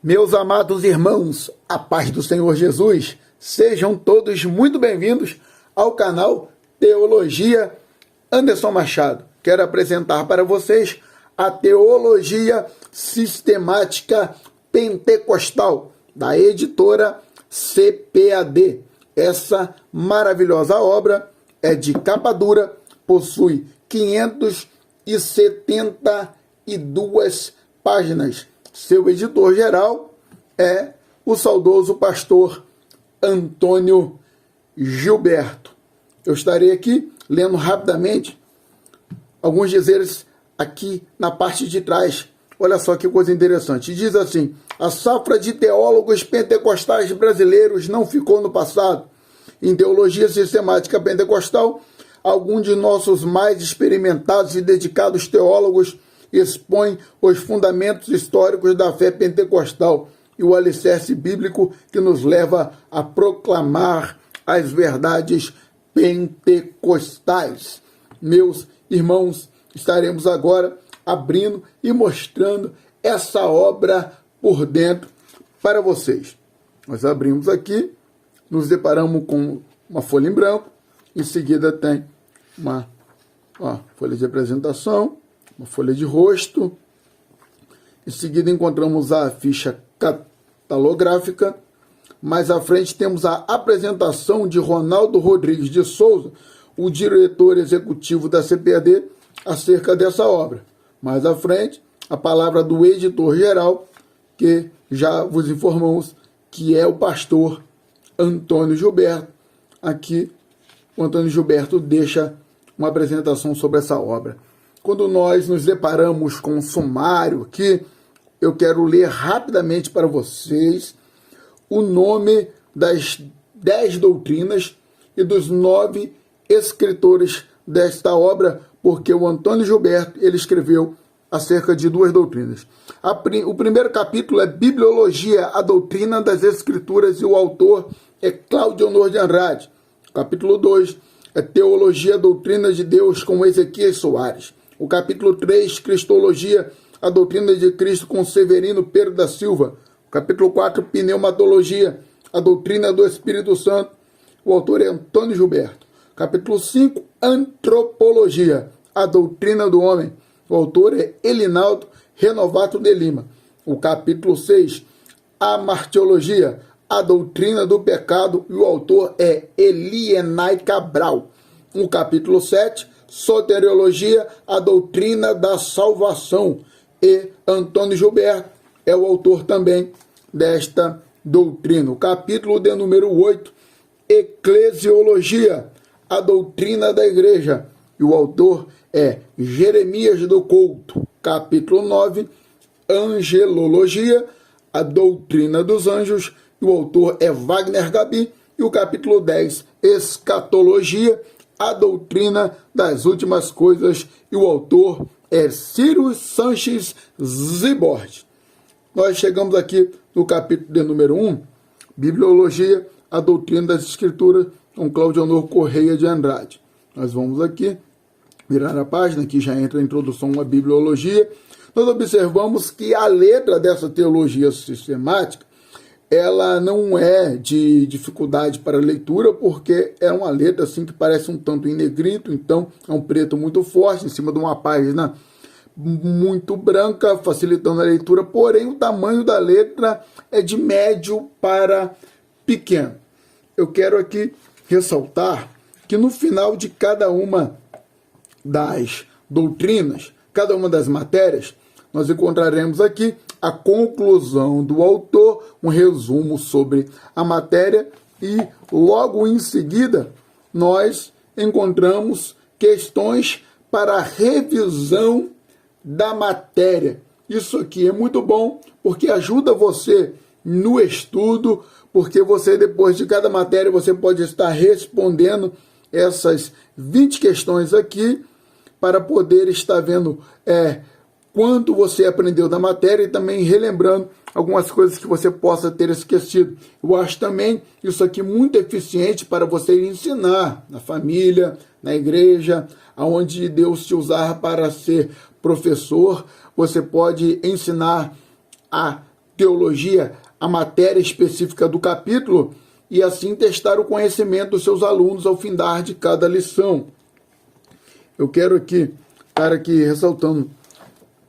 Meus amados irmãos, a paz do Senhor Jesus, sejam todos muito bem-vindos ao canal Teologia Anderson Machado. Quero apresentar para vocês a Teologia Sistemática Pentecostal, da editora CPAD. Essa maravilhosa obra é de capa dura, possui 572 páginas. Seu editor-geral é o saudoso pastor Antônio Gilberto. Eu estarei aqui lendo rapidamente alguns dizeres aqui na parte de trás. Olha só que coisa interessante. Diz assim: a safra de teólogos pentecostais brasileiros não ficou no passado. Em teologia sistemática pentecostal, alguns de nossos mais experimentados e dedicados teólogos expõe os fundamentos históricos da fé pentecostal e o alicerce bíblico que nos leva a proclamar as verdades pentecostais. Meus irmãos, estaremos agora abrindo e mostrando essa obra por dentro para vocês. Nós abrimos aqui, nos deparamos com uma folha em branco, em seguida tem uma folha de apresentação, uma folha de rosto. Em seguida encontramos a ficha catalográfica. Mais à frente temos a apresentação de Ronaldo Rodrigues de Souza, o diretor executivo da CPAD, acerca dessa obra. Mais à frente, a palavra do editor-geral, que já vos informamos que é o pastor Antônio Gilberto. Aqui, o Antônio Gilberto deixa uma apresentação sobre essa obra. Quando nós nos deparamos com um sumário aqui, eu quero ler rapidamente para vocês o nome das 10 doutrinas e dos 9 escritores desta obra, porque o Antônio Gilberto ele escreveu acerca de 2 doutrinas. O primeiro capítulo é Bibliologia, a doutrina das Escrituras, e o autor é Cláudio Honor de Andrade. Capítulo 2 é Teologia, a doutrina de Deus, com Ezequias Soares. O capítulo 3, Cristologia, a doutrina de Cristo, com Severino Pedro da Silva. O capítulo 4, Pneumatologia, a doutrina do Espírito Santo. O autor é Antônio Gilberto. Capítulo 5, Antropologia, a doutrina do homem. O autor é Elinaldo Renovato de Lima. O capítulo 6, Amartiologia, a doutrina do pecado. E o autor é Elienay Cabral. O capítulo 7, Soteriologia, a doutrina da salvação. E Antônio Gilberto é o autor também desta doutrina. O capítulo de número 8, Eclesiologia, a doutrina da igreja. E o autor é Jeremias do Couto. Capítulo 9, Angelologia, a doutrina dos anjos. E o autor é Wagner Gabi. E o capítulo 10, Escatologia, a doutrina das últimas coisas, e o autor é Ciro Sanches Zibord. Nós chegamos aqui no capítulo de número 1, Bibliologia, a doutrina das Escrituras, com Cláudio Honor Correia de Andrade. Nós vamos aqui virar a página, que já entra a introdução à Bibliologia. Nós observamos que a letra dessa teologia sistemática ela não é de dificuldade para leitura, porque é uma letra assim que parece um tanto em negrito, então é um preto muito forte, em cima de uma página muito branca, facilitando a leitura, porém o tamanho da letra é de médio para pequeno. Eu quero aqui ressaltar que no final de cada uma das doutrinas, cada uma das matérias, nós encontraremos aqui a conclusão do autor, um resumo sobre a matéria, e logo em seguida nós encontramos questões para a revisão da matéria. Isso aqui é muito bom porque ajuda você no estudo, porque você, depois de cada matéria, você pode estar respondendo essas 20 questões aqui para poder estar vendo quanto você aprendeu da matéria e também relembrando algumas coisas que você possa ter esquecido. Eu acho também isso aqui muito eficiente para você ensinar na família, na igreja, aonde Deus te usar para ser professor. Você pode ensinar a teologia a matéria específica do capítulo e assim testar o conhecimento dos seus alunos ao findar de cada lição. Eu quero estar aqui ressaltando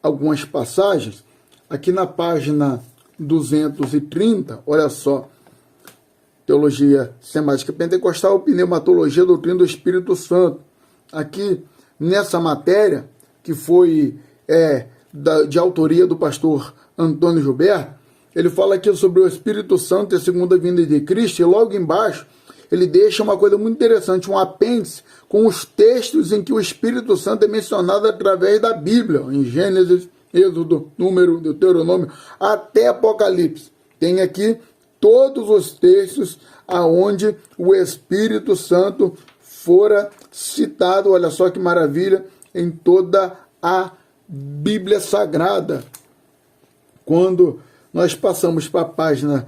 algumas passagens. Aqui na página 230, olha só, Teologia Sistemática Pentecostal, Pneumatologia, Doutrina do Espírito Santo. Aqui, nessa matéria, que foi de autoria do pastor Antônio Gilberto, ele fala aqui sobre o Espírito Santo e a segunda vinda de Cristo, e logo embaixo ele deixa uma coisa muito interessante, um apêndice com os textos em que o Espírito Santo é mencionado através da Bíblia, em Gênesis, Êxodo, Número, Deuteronômio, até Apocalipse. Tem aqui todos os textos aonde o Espírito Santo fora citado, olha só que maravilha, em toda a Bíblia Sagrada. Quando nós passamos para a página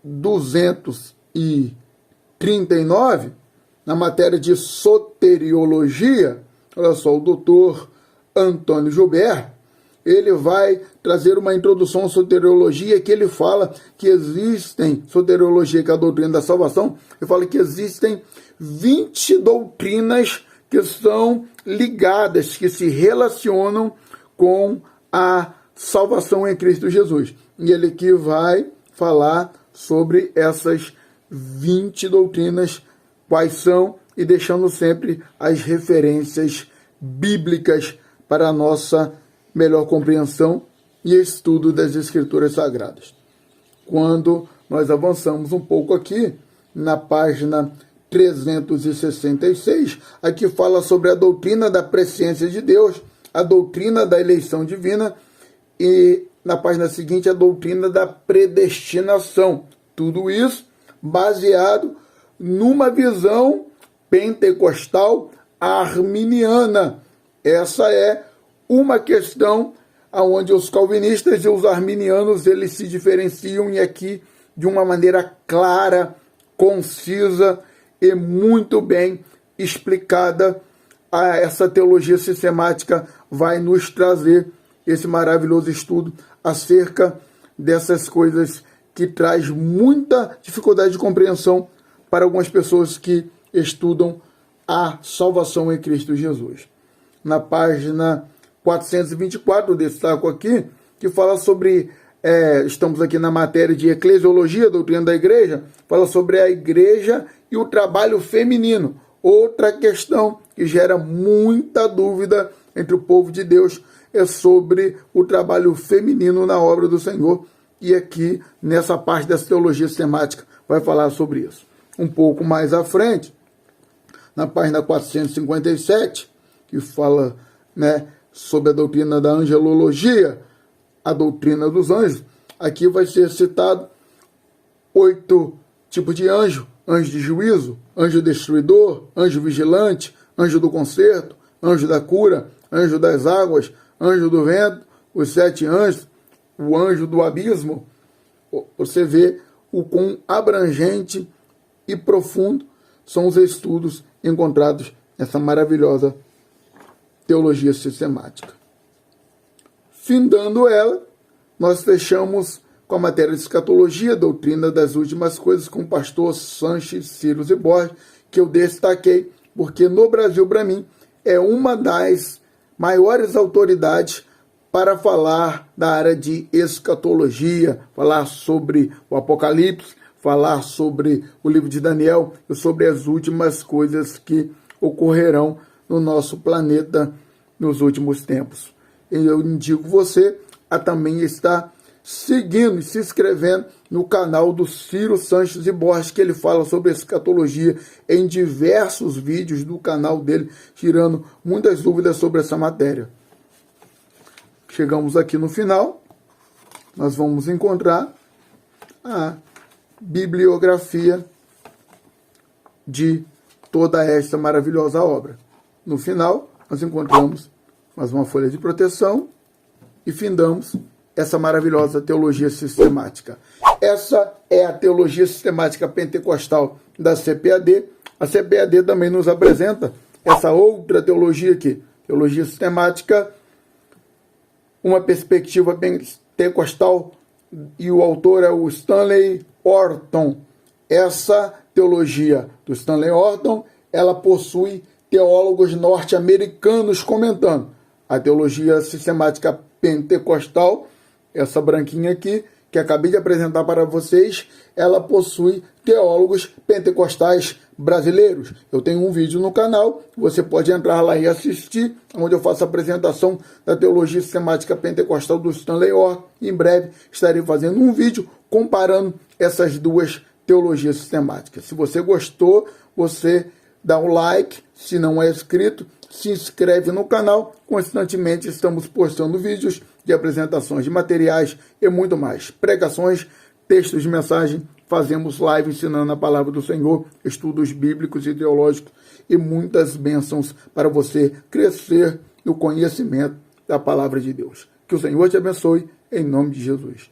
239, na matéria de soteriologia, olha só, o doutor Antônio Gilberto, ele vai trazer uma introdução à soteriologia, que ele fala que existem, soteriologia, que é a doutrina da salvação, ele fala que existem 20 doutrinas que são ligadas, que se relacionam com a salvação em Cristo Jesus. E ele aqui vai falar sobre essas 20 doutrinas, quais são, e deixando sempre as referências bíblicas para a nossa melhor compreensão e estudo das Escrituras Sagradas. Quando nós avançamos um pouco aqui, na página 366, aqui fala sobre a doutrina da presciência de Deus, a doutrina da eleição divina, e na página seguinte a doutrina da predestinação. Tudo isso baseado numa visão pentecostal arminiana. Essa é uma questão onde os calvinistas e os arminianos eles se diferenciam, e aqui de uma maneira clara, concisa e muito bem explicada, essa teologia sistemática vai nos trazer esse maravilhoso estudo acerca dessas coisas que traz muita dificuldade de compreensão para algumas pessoas que estudam a salvação em Cristo Jesus. Na página 424, eu destaco aqui, que fala sobre, estamos aqui na matéria de eclesiologia, doutrina da igreja, fala sobre a igreja e o trabalho feminino. Outra questão que gera muita dúvida entre o povo de Deus é sobre o trabalho feminino na obra do Senhor. E aqui, nessa parte dessa teologia sistemática, vai falar sobre isso. Um pouco mais à frente, na página 457, que fala, sobre a doutrina da angelologia, a doutrina dos anjos. Aqui vai ser citado 8 tipos de anjo: anjo de juízo, anjo destruidor, anjo vigilante, anjo do conserto, anjo da cura, anjo das águas, anjo do vento, os 7 anjos, o anjo do abismo. Você vê o quão abrangente e profundo são os estudos encontrados nessa maravilhosa teologia sistemática. Findando ela, nós fechamos com a matéria de escatologia, doutrina das últimas coisas, com o pastor Sanches Ciro e Borges, que eu destaquei, porque no Brasil, para mim, é uma das maiores autoridades para falar da área de escatologia, falar sobre o Apocalipse, falar sobre o livro de Daniel e sobre as últimas coisas que ocorrerão no nosso planeta nos últimos tempos. Eu indico você a também estar seguindo e se inscrevendo no canal do Ciro Sanches e Borges, que ele fala sobre escatologia em diversos vídeos do canal dele, tirando muitas dúvidas sobre essa matéria. Chegamos aqui no final, nós vamos encontrar a bibliografia de toda esta maravilhosa obra. No final, nós encontramos mais uma folha de proteção e findamos essa maravilhosa teologia sistemática. Essa é a teologia sistemática pentecostal da CPAD. A CPAD também nos apresenta essa outra teologia aqui, teologia sistemática, uma perspectiva pentecostal e o autor é o Stanley Orton. Essa teologia do Stanley Orton, ela possui teólogos norte-americanos comentando. A teologia sistemática pentecostal, essa branquinha aqui, que acabei de apresentar para vocês, ela possui teólogos pentecostais brasileiros. Eu tenho um vídeo no canal, você pode entrar lá e assistir, onde eu faço a apresentação da teologia sistemática pentecostal do Stanley Orton. Em breve estarei fazendo um vídeo comparando essas duas teologias sistemáticas. Se você gostou, você dá um like, se não é inscrito, se inscreve no canal. Constantemente estamos postando vídeos de apresentações de materiais e muito mais. Pregações, textos de mensagem, fazemos live ensinando a palavra do Senhor, estudos bíblicos e teológicos e muitas bênçãos para você crescer no conhecimento da palavra de Deus. Que o Senhor te abençoe, em nome de Jesus.